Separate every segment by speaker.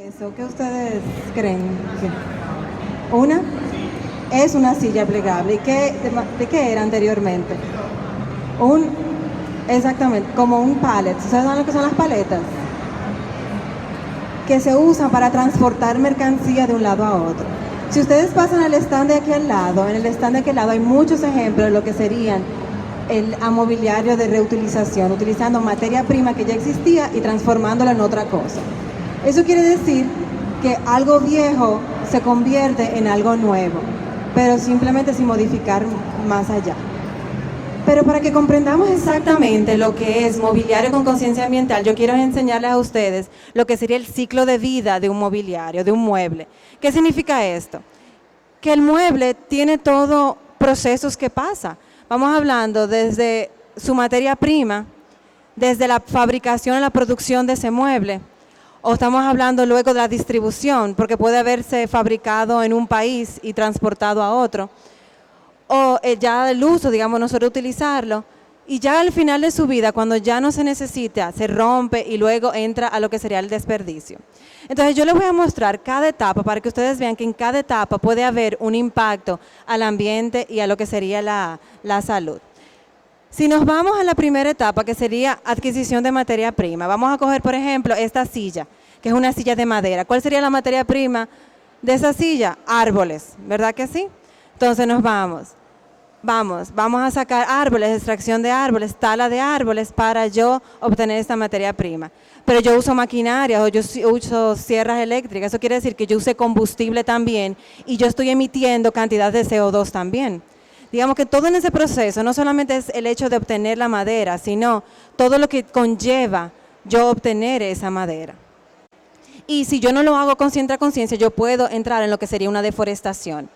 Speaker 1: Eso, ¿qué ustedes creen? ¿Una? Es una silla plegable. ¿Y de qué era anteriormente? Un, exactamente, como un pallet. ¿Ustedes saben lo que son las paletas? Que se usan para transportar mercancía de un lado a otro. Si ustedes pasan al stand de aquí al lado, en el stand de aquel lado hay muchos ejemplos de lo que serían el amobiliario de reutilización, utilizando materia prima que ya existía y transformándola en otra cosa. Eso quiere decir que algo viejo se convierte en algo nuevo, pero simplemente sin modificar más allá. Pero para que comprendamos exactamente lo que es mobiliario con conciencia ambiental, yo quiero enseñarles a ustedes lo que sería el ciclo de vida de un mobiliario, de un mueble. ¿Qué significa esto? Que el mueble tiene todo procesos que pasa. Vamos hablando desde su materia prima, desde la fabricación a la producción de ese mueble, o estamos hablando luego de la distribución, porque puede haberse fabricado en un país y transportado a otro, o ya el uso, digamos, nosotros utilizarlo, y ya al final de su vida, cuando ya no se necesita, se rompe y luego entra a lo que sería el desperdicio. Entonces yo les voy a mostrar cada etapa para que ustedes vean que en cada etapa puede haber un impacto al ambiente y a lo que sería la salud. Si nos vamos a la primera etapa, que sería adquisición de materia prima, vamos a coger, por ejemplo, esta silla, que es una silla de madera. ¿Cuál sería la materia prima de esa silla? Árboles, ¿verdad que sí? Entonces nos vamos a sacar árboles, extracción de árboles, tala de árboles para yo obtener esta materia prima. Pero yo uso maquinaria o yo uso sierras eléctricas, eso quiere decir que yo use combustible también y yo estoy emitiendo cantidad de CO2 también. Digamos que todo en ese proceso no solamente es el hecho de obtener la madera, sino todo lo que conlleva yo obtener esa madera. Y si yo no lo hago consciente a conciencia, yo puedo entrar en lo que sería una deforestación.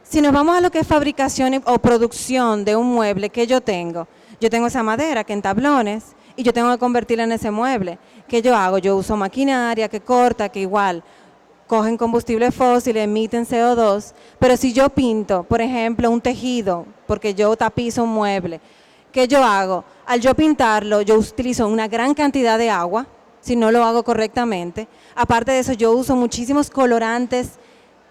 Speaker 1: Si nos vamos a lo que es fabricación o producción de un mueble que yo tengo esa madera que en tablones y yo tengo que convertirla en ese mueble. ¿Qué yo hago? Yo uso maquinaria que corta, que igual cogen combustible fósil, emiten CO2, pero si yo pinto, por ejemplo, un tejido, porque yo tapizo un mueble, ¿qué yo hago? Al yo pintarlo, yo utilizo una gran cantidad de agua, si no lo hago correctamente. Aparte de eso, yo uso muchísimos colorantes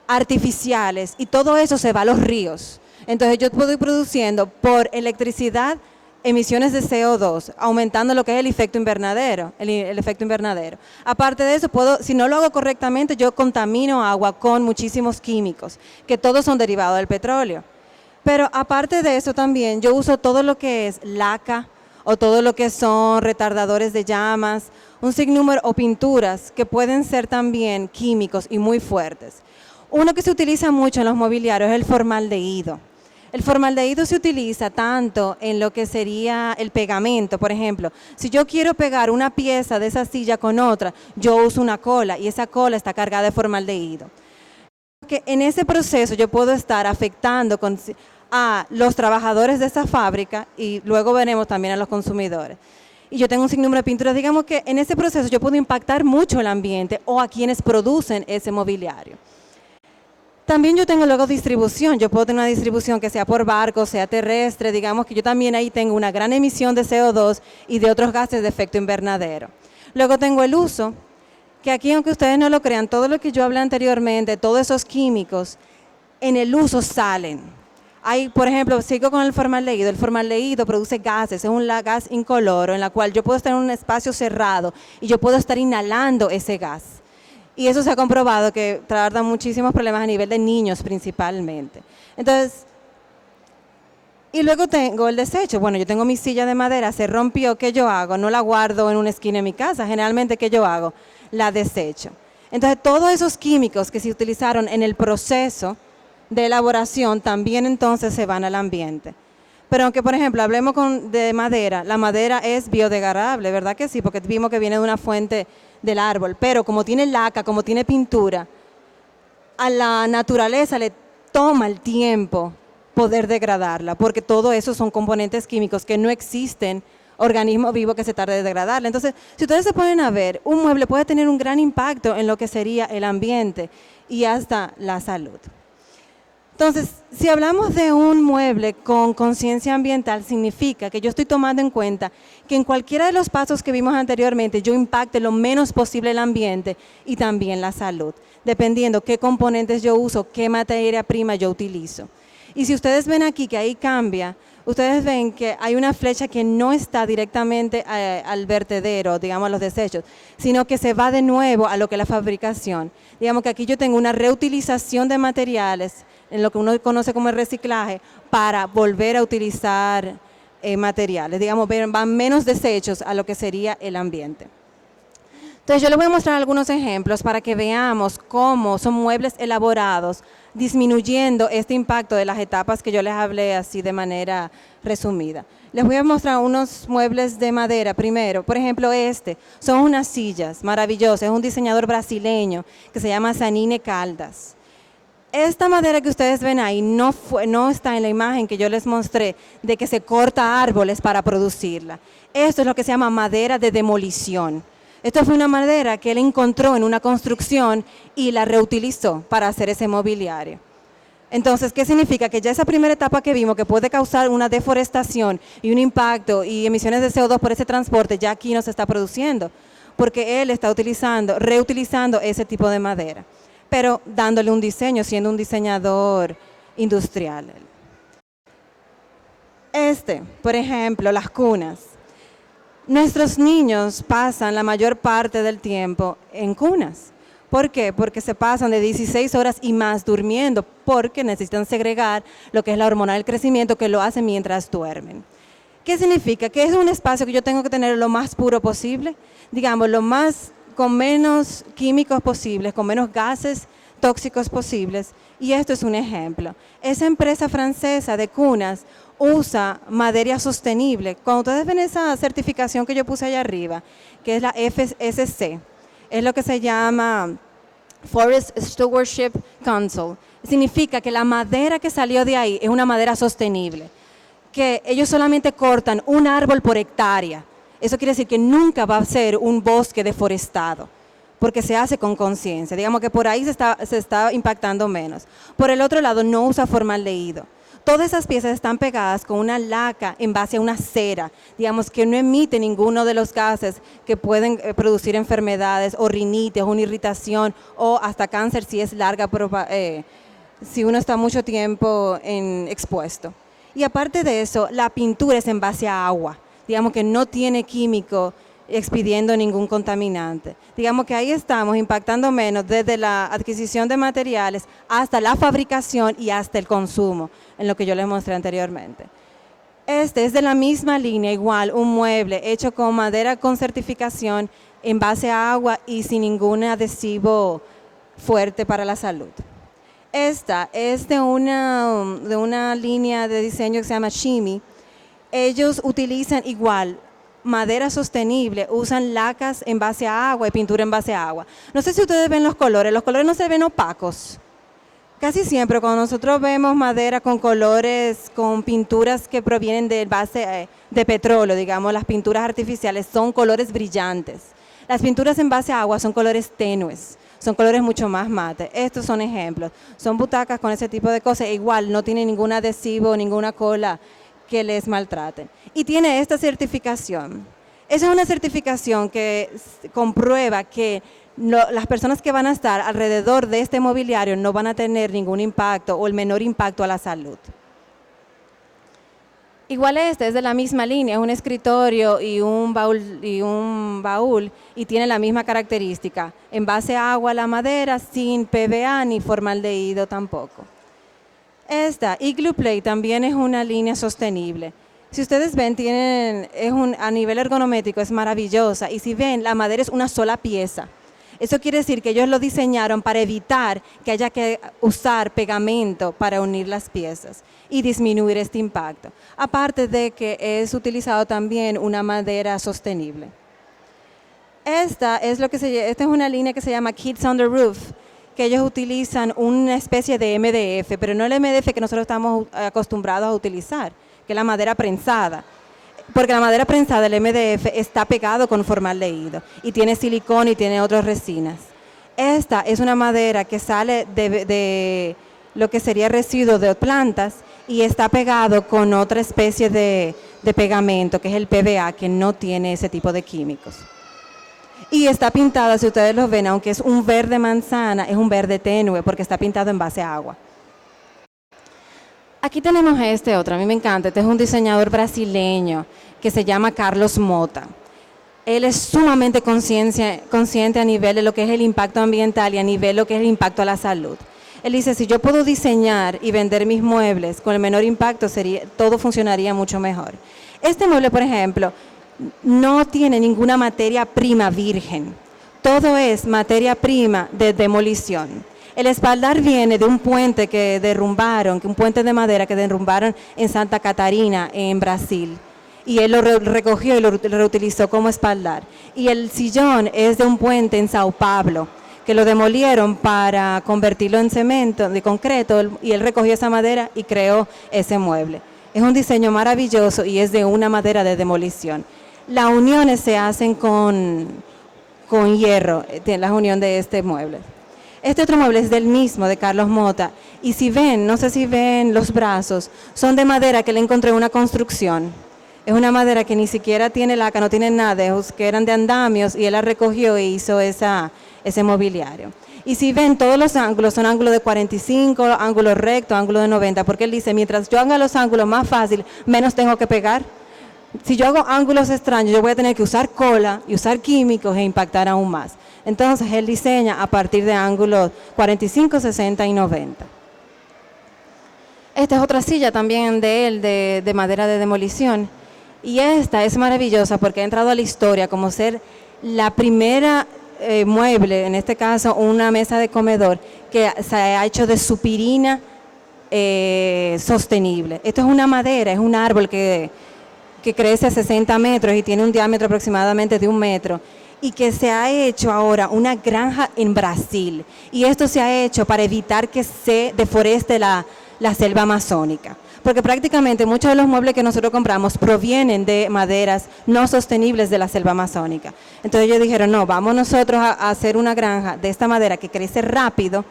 Speaker 1: artificiales y todo eso se va a los ríos. Entonces yo estoy produciendo por electricidad emisiones de CO2, aumentando lo que es el efecto invernadero, el efecto invernadero. Aparte de eso, si no lo hago correctamente, yo contamino agua con muchísimos químicos, que todos son derivados del petróleo. Pero aparte de eso también, yo uso todo lo que es laca o todo lo que son retardadores de llamas, un sinnúmero o pinturas que pueden ser también químicos y muy fuertes. Uno que se utiliza mucho en los mobiliarios es el formaldehído. El formaldehído se utiliza tanto en lo que sería el pegamento, por ejemplo. Si yo quiero pegar una pieza de esa silla con otra, yo uso una cola y esa cola está cargada de formaldehído. Que en ese proceso yo puedo estar afectando a los trabajadores de esa fábrica y luego veremos también a los consumidores. Y yo tengo un sinnúmero de pinturas. Digamos que en ese proceso yo puedo impactar mucho el ambiente o a quienes producen ese mobiliario. También yo tengo luego distribución, yo puedo tener una distribución que sea por barco, sea terrestre, digamos que yo también ahí tengo una gran emisión de CO2 y de otros gases de efecto invernadero. Luego tengo el uso, que aquí aunque ustedes no lo crean, todo lo que yo hablé anteriormente, todos esos químicos, en el uso salen. Hay, por ejemplo, sigo con el formaldehído produce gases, es un gas incoloro en la cual yo puedo estar en un espacio cerrado y yo puedo estar inhalando ese gas. Y eso se ha comprobado que tarda muchísimos problemas a nivel de niños principalmente. Entonces, y luego tengo el desecho. Bueno, yo tengo mi silla de madera, se rompió, ¿qué yo hago? No la guardo en una esquina de mi casa, generalmente, ¿qué yo hago? La desecho. Entonces, todos esos químicos que se utilizaron en el proceso de elaboración también entonces se van al ambiente. Pero aunque, por ejemplo, hablemos de madera, la madera es biodegradable, ¿verdad que sí? Porque vimos que viene de una fuente del árbol, pero como tiene laca, como tiene pintura, a la naturaleza le toma el tiempo poder degradarla, porque todo eso son componentes químicos que no existen organismo vivo que se tarde de degradarla. Entonces, si ustedes se ponen a ver, un mueble puede tener un gran impacto en lo que sería el ambiente y hasta la salud. Entonces, si hablamos de un mueble con conciencia ambiental, significa que yo estoy tomando en cuenta que en cualquiera de los pasos que vimos anteriormente, yo impacte lo menos posible el ambiente y también la salud, dependiendo qué componentes yo uso, qué materia prima yo utilizo. Y si ustedes ven aquí que ahí cambia, ustedes ven que hay una flecha que no está directamente al vertedero, digamos a los desechos, sino que se va de nuevo a lo que es la fabricación. Digamos que aquí yo tengo una reutilización de materiales, en lo que uno conoce como el reciclaje, para volver a utilizar materiales. Digamos, van menos desechos a lo que sería el ambiente. Entonces yo les voy a mostrar algunos ejemplos para que veamos cómo son muebles elaborados, disminuyendo este impacto de las etapas que yo les hablé así de manera resumida. Les voy a mostrar unos muebles de madera primero. Por ejemplo, son unas sillas maravillosas, es un diseñador brasileño que se llama Zanine Caldas. Esta madera que ustedes ven ahí no está en la imagen que yo les mostré de que se corta árboles para producirla. Esto es lo que se llama madera de demolición. Esto fue una madera que él encontró en una construcción y la reutilizó para hacer ese mobiliario. Entonces, ¿qué significa? Que ya esa primera etapa que vimos, que puede causar una deforestación y un impacto y emisiones de CO2 por ese transporte, ya aquí no se está produciendo, porque él está reutilizando ese tipo de madera, pero dándole un diseño, siendo un diseñador industrial. Por ejemplo, las cunas. Nuestros niños pasan la mayor parte del tiempo en cunas. ¿Por qué? Porque se pasan de 16 horas y más durmiendo, porque necesitan segregar lo que es la hormona del crecimiento, que lo hacen mientras duermen. ¿Qué significa? Que es un espacio que yo tengo que tener lo más puro posible, digamos, con menos químicos posibles, con menos gases tóxicos posibles, y esto es un ejemplo. Esa empresa francesa de cunas usa madera sostenible. Cuando ustedes ven esa certificación que yo puse allá arriba, que es la FSC, es lo que se llama Forest Stewardship Council, significa que la madera que salió de ahí es una madera sostenible, que ellos solamente cortan un árbol por hectárea. Eso quiere decir que nunca va a ser un bosque deforestado, porque se hace con conciencia. Digamos que por ahí se está impactando menos. Por el otro lado, no usa formaldehído. Todas esas piezas están pegadas con una laca en base a una cera, digamos que no emite ninguno de los gases que pueden producir enfermedades o rinitis, una irritación o hasta cáncer si es larga, si uno está mucho tiempo expuesto. Y aparte de eso, la pintura es en base a agua, digamos que no tiene químico expidiendo ningún contaminante. Digamos que ahí estamos impactando menos desde la adquisición de materiales hasta la fabricación y hasta el consumo, en lo que yo les mostré anteriormente. Este es de la misma línea, igual, un mueble hecho con madera con certificación en base a agua y sin ningún adhesivo fuerte para la salud. Esta es de una línea de diseño que se llama Shimi. Ellos utilizan igual madera sostenible, usan lacas en base a agua y pintura en base a agua. No sé si ustedes ven los colores no se ven opacos. Casi siempre cuando nosotros vemos madera con colores, con pinturas que provienen de base de petróleo, digamos, las pinturas artificiales son colores brillantes. Las pinturas en base a agua son colores tenues, son colores mucho más mate. Estos son ejemplos. Son butacas con ese tipo de cosas, igual no tienen ningún adhesivo, ninguna cola que les maltraten. Y tiene esta certificación. Esa es una certificación que comprueba que las personas que van a estar alrededor de este mobiliario no van a tener ningún impacto o el menor impacto a la salud. Igual es de la misma línea, es un escritorio y un baúl y tiene la misma característica. En base a agua la madera, sin PVA ni formaldehído tampoco. Esta Igloo Play también es una línea sostenible. Si ustedes ven, a nivel ergonométrico es maravillosa, y si ven, la madera es una sola pieza. Eso quiere decir que ellos lo diseñaron para evitar que haya que usar pegamento para unir las piezas y disminuir este impacto. Aparte de que es utilizado también una madera sostenible. Esta es una línea que se llama Kids on the Roof, que ellos utilizan una especie de MDF, pero no el MDF que nosotros estamos acostumbrados a utilizar, que es la madera prensada. Porque la madera prensada, el MDF, está pegado con formaldehído y tiene silicona y tiene otras resinas. Esta es una madera que sale de lo que sería residuo de plantas y está pegado con otra especie de pegamento, que es el PVA, que no tiene ese tipo de químicos. Y está pintada, si ustedes lo ven, aunque es un verde manzana, es un verde tenue porque está pintado en base a agua. Aquí tenemos este otro, a mí me encanta, este es un diseñador brasileño que se llama Carlos Mota. Él es sumamente consciente a nivel de lo que es el impacto ambiental y a nivel de lo que es el impacto a la salud. Él dice, si yo puedo diseñar y vender mis muebles con el menor impacto, todo funcionaría mucho mejor. Este mueble, por ejemplo, no tiene ninguna materia prima virgen. Todo es materia prima de demolición. El espaldar viene de un puente que derrumbaron, un puente de madera que derrumbaron en Santa Catarina, en Brasil. Y él lo recogió y lo reutilizó como espaldar. Y el sillón es de un puente en Sao Paulo, que lo demolieron para convertirlo en cemento, de concreto, y él recogió esa madera y creó ese mueble. Es un diseño maravilloso y es de una madera de demolición. Las uniones se hacen con hierro, la unión de este mueble. Este otro mueble es del mismo, de Carlos Mota, y si ven, no sé si ven los brazos, son de madera que le encontré en una construcción. Es una madera que ni siquiera tiene laca, no tiene nada, que eran de andamios, y él la recogió e hizo ese mobiliario. Y si ven, todos los ángulos son ángulos de 45, ángulo recto, ángulo de 90, porque él dice, mientras yo haga los ángulos más fácil, menos tengo que pegar. Si yo hago ángulos extraños, yo voy a tener que usar cola y usar químicos e impactar aún más. Entonces, él diseña a partir de ángulos 45, 60 y 90. Esta es otra silla también de él, de madera de demolición. Y esta es maravillosa porque ha entrado a la historia como ser la primera mueble, en este caso una mesa de comedor, que se ha hecho de supirina sostenible. Esto es una madera, es un árbol que crece a 60 metros y tiene un diámetro aproximadamente de 1 metro. Y que se ha hecho ahora una granja en Brasil. Y esto se ha hecho para evitar que se deforeste la selva amazónica. Porque prácticamente muchos de los muebles que nosotros compramos provienen de maderas no sostenibles de la selva amazónica. Entonces ellos dijeron, no, vamos nosotros a hacer una granja de esta madera que crece rápido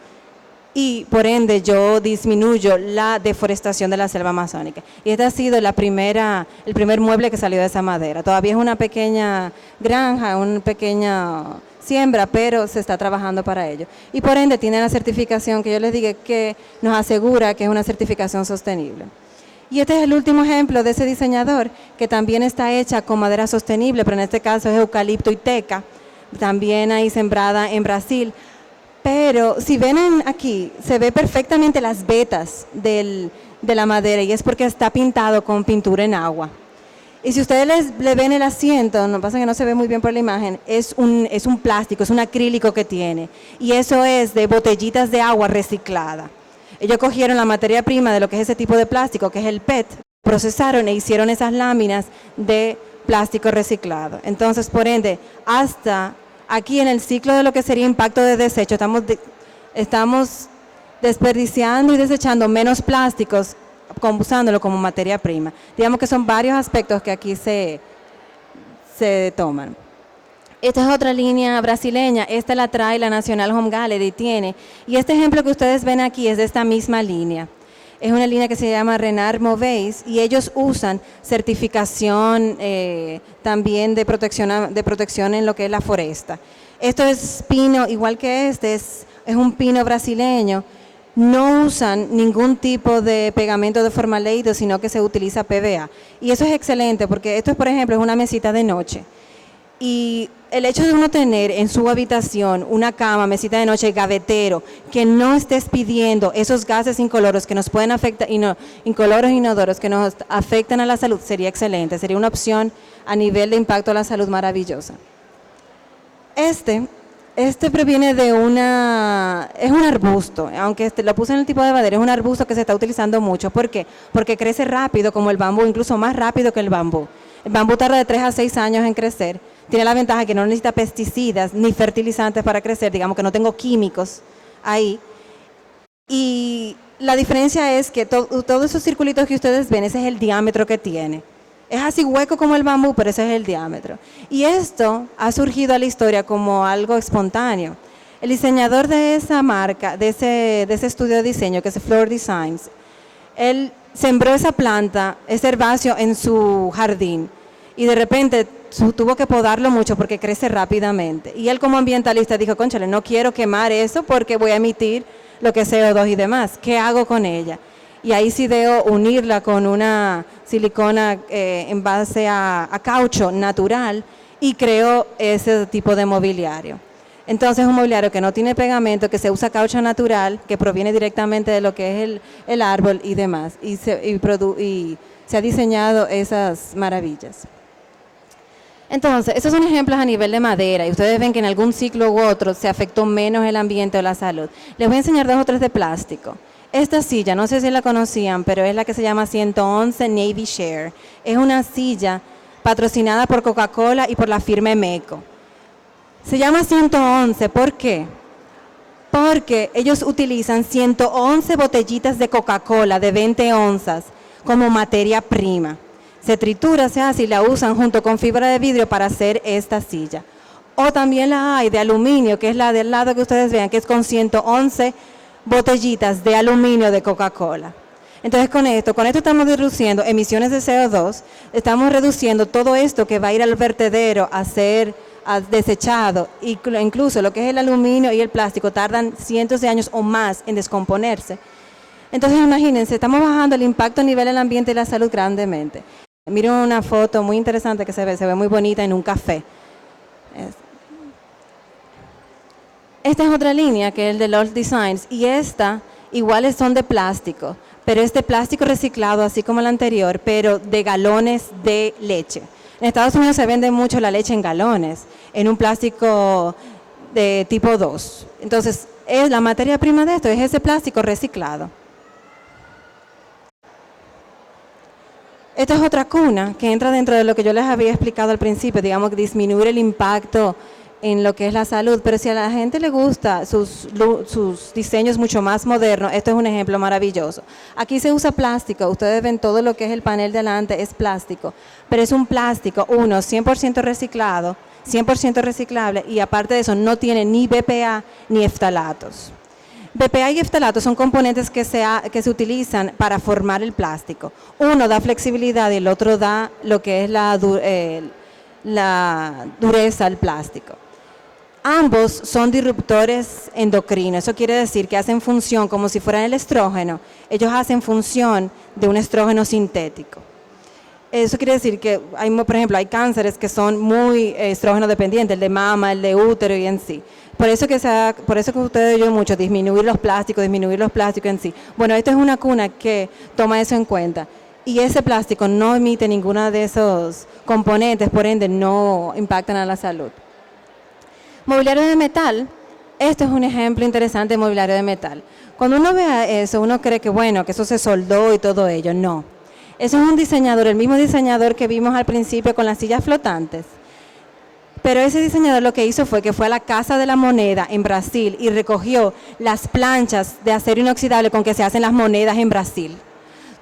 Speaker 1: y por ende yo disminuyo la deforestación de la selva amazónica. Y este ha sido el primer mueble que salió de esa madera. Todavía es una pequeña granja, una pequeña siembra, pero se está trabajando para ello. Y por ende tiene la certificación que yo les dije que nos asegura que es una certificación sostenible. Y este es el último ejemplo de ese diseñador que también está hecha con madera sostenible, pero en este caso es eucalipto y teca, también ahí sembrada en Brasil. Pero si ven aquí, se ve perfectamente las vetas de la madera y es porque está pintado con pintura en agua. Y si ustedes le ven el asiento, no pasa que no se ve muy bien por la imagen, es un plástico, es un acrílico que tiene. Y eso es de botellitas de agua reciclada. Ellos cogieron la materia prima de lo que es ese tipo de plástico, que es el PET, procesaron e hicieron esas láminas de plástico reciclado. Entonces, por ende, hasta aquí en el ciclo de lo que sería impacto de desecho, estamos desperdiciando y desechando menos plásticos usándolo como materia prima. Digamos que son varios aspectos que aquí se toman. Esta es otra línea brasileña, esta la trae la National Home Gallery, tiene, y este ejemplo que ustedes ven aquí es de esta misma línea. Es una línea que se llama Renard Moveis y ellos usan certificación también de protección en lo que es la foresta. Esto es pino, igual que este, es un pino brasileño. No usan ningún tipo de pegamento de formaldehído, sino que se utiliza PVA. Y eso es excelente porque esto, por ejemplo, es una mesita de noche. Y el hecho de uno tener en su habitación una cama, mesita de noche, gavetero, que no estés pidiendo esos gases incoloros que nos pueden afectar, incoloros e inodoros que nos afectan a la salud, sería excelente, sería una opción a nivel de impacto a la salud maravillosa. Este proviene de es un arbusto, aunque lo puse en el tipo de madera, es un arbusto que se está utilizando mucho. ¿Por qué? Porque crece rápido como el bambú, incluso más rápido que el bambú. El bambú tarda de 3 a 6 años en crecer. Tiene la ventaja que no necesita pesticidas ni fertilizantes para crecer, digamos que no tengo químicos ahí. Y la diferencia es que todos esos circulitos que ustedes ven, ese es el diámetro que tiene. Es así hueco como el bambú, pero ese es el diámetro. Y esto ha surgido a la historia como algo espontáneo. El diseñador de esa marca, de ese estudio de diseño, que es Floor Designs, él sembró esa planta, ese herbáceo en su jardín y de repente tuvo que podarlo mucho porque crece rápidamente. Y él como ambientalista dijo, cónchale, no quiero quemar eso porque voy a emitir lo que es CO2 y demás. ¿Qué hago con ella? Y ahí sí debo unirla con una silicona en base a caucho natural y creo ese tipo de mobiliario. Entonces es un mobiliario que no tiene pegamento, que se usa caucho natural, que proviene directamente de lo que es el árbol y demás. Y se ha diseñado esas maravillas. Entonces, estos son ejemplos a nivel de madera y ustedes ven que en algún ciclo u otro se afectó menos el ambiente o la salud. Les voy a enseñar 2 o 3 de plástico. Esta silla, no sé si la conocían, pero es la que se llama 111 Navy Share. Es una silla patrocinada por Coca-Cola y por la firma Emeco. Se llama 111, ¿por qué? Porque ellos utilizan 111 botellitas de Coca-Cola de 20 onzas como materia prima. Se tritura, se hace y la usan junto con fibra de vidrio para hacer esta silla. O también la hay de aluminio, que es la del lado que ustedes vean, que es con 111 botellitas de aluminio de Coca-Cola. Entonces con esto estamos reduciendo emisiones de CO2, estamos reduciendo todo esto que va a ir al vertedero a ser desechado, incluso lo que es el aluminio y el plástico tardan cientos de años o más en descomponerse. Entonces imagínense, estamos bajando el impacto a nivel del ambiente y la salud grandemente. Miren una foto muy interesante que se ve muy bonita en un café. Esta es otra línea que es el de Lord Designs y esta iguales son de plástico, pero es de plástico reciclado así como el anterior, pero de galones de leche. En Estados Unidos se vende mucho la leche en galones, en un plástico de tipo 2. Entonces, la materia prima de esto es ese plástico reciclado. Esta es otra cuna que entra dentro de lo que yo les había explicado al principio, digamos, disminuir el impacto en lo que es la salud, pero si a la gente le gusta sus diseños mucho más modernos, esto es un ejemplo maravilloso. Aquí se usa plástico, ustedes ven todo lo que es el panel delante es plástico, pero es un plástico, 100% reciclado, 100% reciclable y aparte de eso no tiene ni BPA ni eftalatos. BPA y eftalatos son componentes que se utilizan para formar el plástico. Uno da flexibilidad y el otro da lo que es la dureza al plástico. Ambos son disruptores endocrinos, eso quiere decir que hacen función como si fueran el estrógeno, ellos hacen función de un estrógeno sintético. Eso quiere decir que, por ejemplo, hay cánceres que son muy estrógeno dependientes, el de mama, el de útero y en sí. Por eso que ustedes oyen mucho, disminuir los plásticos en sí. Bueno, esta es una cuna que toma eso en cuenta. Y ese plástico no emite ninguno de esos componentes, por ende no impactan a la salud. Mobiliario de metal, esto es un ejemplo interesante de mobiliario de metal. Cuando uno ve eso, uno cree que bueno, que eso se soldó y todo ello, no. Eso es un diseñador, el mismo diseñador que vimos al principio con las sillas flotantes. Pero ese diseñador lo que hizo fue que fue a la Casa de la Moneda en Brasil y recogió las planchas de acero inoxidable con que se hacen las monedas en Brasil.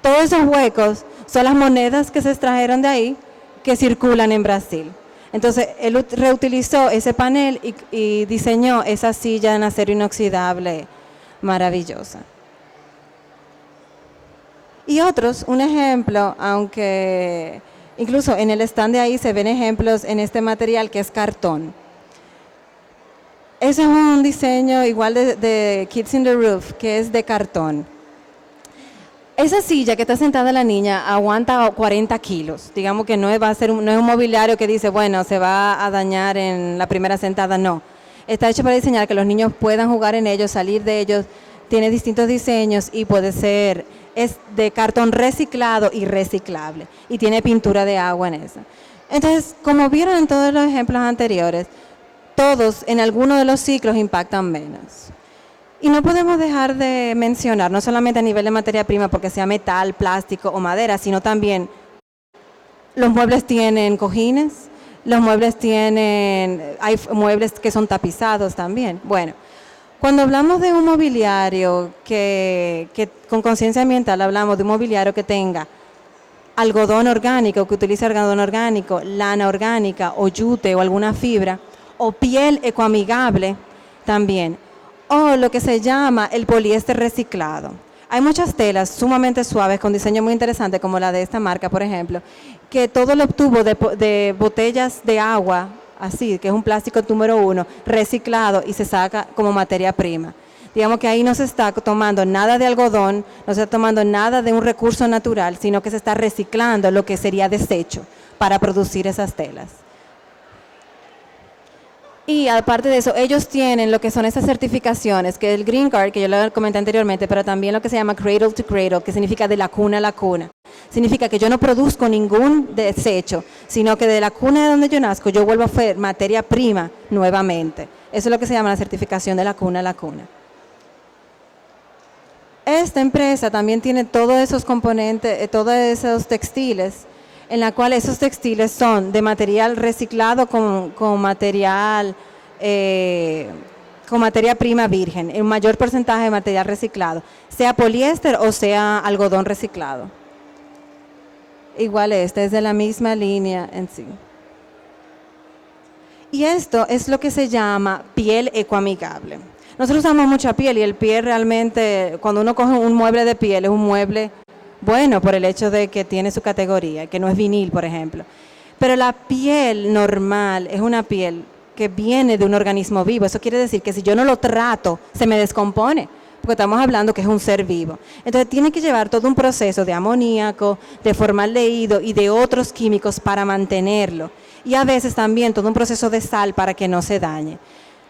Speaker 1: Todos esos huecos son las monedas que se extrajeron de ahí que circulan en Brasil. Entonces, él reutilizó ese panel y diseñó esa silla en acero inoxidable maravillosa. Y otros, un ejemplo, aunque incluso en el stand de ahí se ven ejemplos en este material que es cartón. Ese es un diseño igual de Kids in the Roof, que es de cartón. Esa silla que está sentada la niña aguanta 40 kilos. Digamos que no es un mobiliario que dice, bueno, se va a dañar en la primera sentada, no. Está hecho para diseñar que los niños puedan jugar en ellos, salir de ellos. Tiene distintos diseños y es de cartón reciclado y reciclable. Y tiene pintura de agua en esa. Entonces, como vieron en todos los ejemplos anteriores, todos en alguno de los ciclos impactan menos. Y no podemos dejar de mencionar, no solamente a nivel de materia prima, porque sea metal, plástico o madera, sino también los muebles tienen cojines, hay muebles que son tapizados también. Bueno, cuando hablamos de un mobiliario que con conciencia ambiental, hablamos de un mobiliario que tenga algodón orgánico, que utilice algodón orgánico, lana orgánica o yute o alguna fibra, o piel ecoamigable, también. O lo que se llama el poliéster reciclado. Hay muchas telas sumamente suaves con diseño muy interesante, como la de esta marca, por ejemplo, que todo lo obtuvo de botellas de agua, así, que es un plástico número 1, reciclado y se saca como materia prima. Digamos que ahí no se está tomando nada de algodón, no se está tomando nada de un recurso natural, sino que se está reciclando lo que sería desecho para producir esas telas. Y aparte de eso, ellos tienen lo que son esas certificaciones, que es el Green Card, que yo lo comenté anteriormente, pero también lo que se llama Cradle to Cradle, que significa de la cuna a la cuna. Significa que yo no produzco ningún desecho, sino que de la cuna de donde yo nazco, yo vuelvo a hacer materia prima nuevamente. Eso es lo que se llama la certificación de la cuna a la cuna. Esta empresa también tiene todos esos componentes, todos esos textiles, en la cual esos textiles son de material reciclado con materia prima virgen, el mayor porcentaje de material reciclado, sea poliéster o sea algodón reciclado. Igual es de la misma línea en sí. Y esto es lo que se llama piel ecoamigable. Nosotros usamos mucha piel y el piel realmente, cuando uno coge un mueble de piel, es un mueble bueno por el hecho de que tiene su categoría, que no es vinil, por ejemplo. Pero la piel normal es una piel que viene de un organismo vivo. Eso quiere decir que si yo no lo trato, se me descompone, porque estamos hablando que es un ser vivo. Entonces tiene que llevar todo un proceso de amoníaco, de formaldehído y de otros químicos para mantenerlo. Y a veces también todo un proceso de sal para que no se dañe.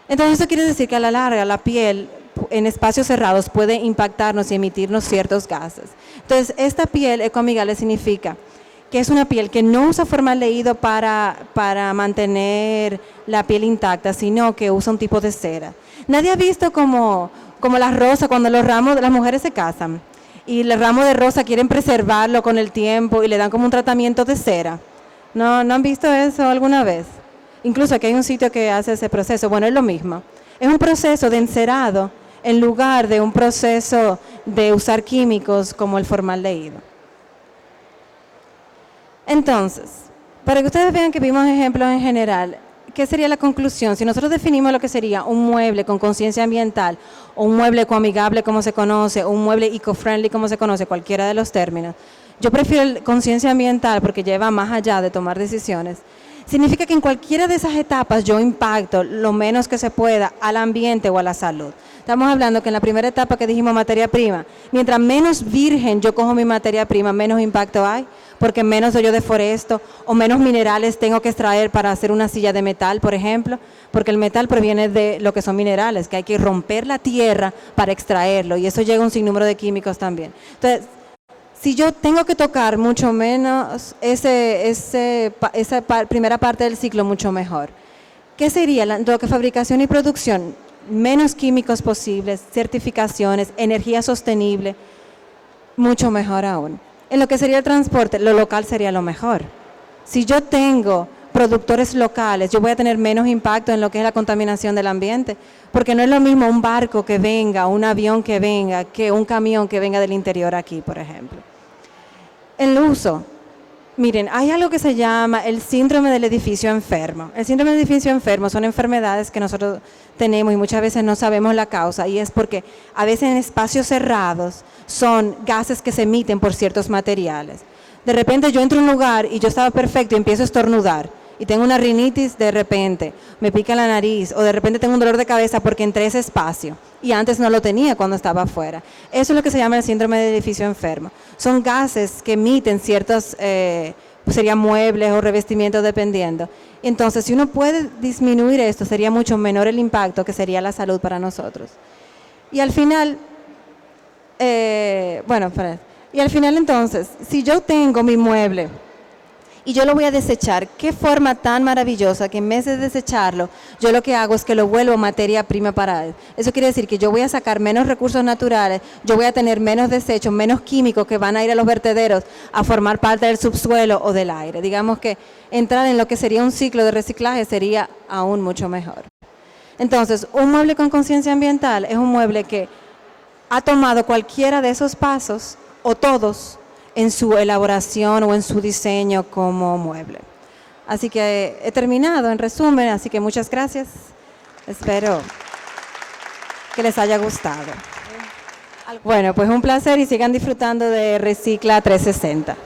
Speaker 1: Entonces eso quiere decir que a la larga la piel en espacios cerrados puede impactarnos y emitirnos ciertos gases. Entonces, esta piel ecoamigable significa que es una piel que no usa formaldehído para mantener la piel intacta, sino que usa un tipo de cera. Nadie ha visto como las rosas, cuando los ramos de las mujeres se casan y el ramo de rosa quieren preservarlo con el tiempo y le dan como un tratamiento de cera. ¿No han visto eso alguna vez? Incluso aquí hay un sitio que hace ese proceso. Bueno, es lo mismo. Es un proceso de encerado en lugar de un proceso de usar químicos como el formaldehído. Entonces, para que ustedes vean que vimos ejemplos en general, ¿qué sería la conclusión? Si nosotros definimos lo que sería un mueble con conciencia ambiental, o un mueble ecoamigable como se conoce, o un mueble eco-friendly como se conoce, cualquiera de los términos, yo prefiero conciencia ambiental porque lleva más allá de tomar decisiones. Significa que en cualquiera de esas etapas yo impacto lo menos que se pueda al ambiente o a la salud. Estamos hablando que en la primera etapa que dijimos materia prima, mientras menos virgen yo cojo mi materia prima, menos impacto hay, porque menos yo deforesto o menos minerales tengo que extraer para hacer una silla de metal, por ejemplo, porque el metal proviene de lo que son minerales, que hay que romper la tierra para extraerlo y eso llega a un sinnúmero de químicos también. Entonces, si yo tengo que tocar mucho menos esa primera parte del ciclo, mucho mejor. ¿Qué sería lo que fabricación y producción? Menos químicos posibles, certificaciones, energía sostenible, mucho mejor aún. En lo que sería el transporte, lo local sería lo mejor. Si yo tengo productores locales, yo voy a tener menos impacto en lo que es la contaminación del ambiente, porque no es lo mismo un barco que venga, un avión que venga, que un camión que venga del interior aquí, por ejemplo. El uso. Miren, hay algo que se llama el síndrome del edificio enfermo. El síndrome del edificio enfermo son enfermedades que nosotros tenemos y muchas veces no sabemos la causa, y es porque a veces en espacios cerrados son gases que se emiten por ciertos materiales. De repente yo entro a un lugar y yo estaba perfecto y empiezo a estornudar y tengo una rinitis de repente, me pica la nariz o de repente tengo un dolor de cabeza porque entré a ese espacio y antes no lo tenía cuando estaba afuera. Eso es lo que se llama el síndrome del edificio enfermo. Son gases que emiten ciertos, serían muebles o revestimientos dependiendo. Entonces, si uno puede disminuir esto, sería mucho menor el impacto que sería la salud para nosotros. Y al final, entonces, si yo tengo mi mueble y yo lo voy a desechar, qué forma tan maravillosa que en vez de desecharlo, yo lo que hago es que lo vuelvo materia prima para él. Eso quiere decir que yo voy a sacar menos recursos naturales, yo voy a tener menos desechos, menos químicos que van a ir a los vertederos a formar parte del subsuelo o del aire. Digamos que entrar en lo que sería un ciclo de reciclaje sería aún mucho mejor. Entonces, un mueble con conciencia ambiental es un mueble que ha tomado cualquiera de esos pasos o todos en su elaboración o en su diseño como mueble. Así que he terminado en resumen, así que muchas gracias. Espero que les haya gustado. Bueno, pues un placer y sigan disfrutando de Recicla 360.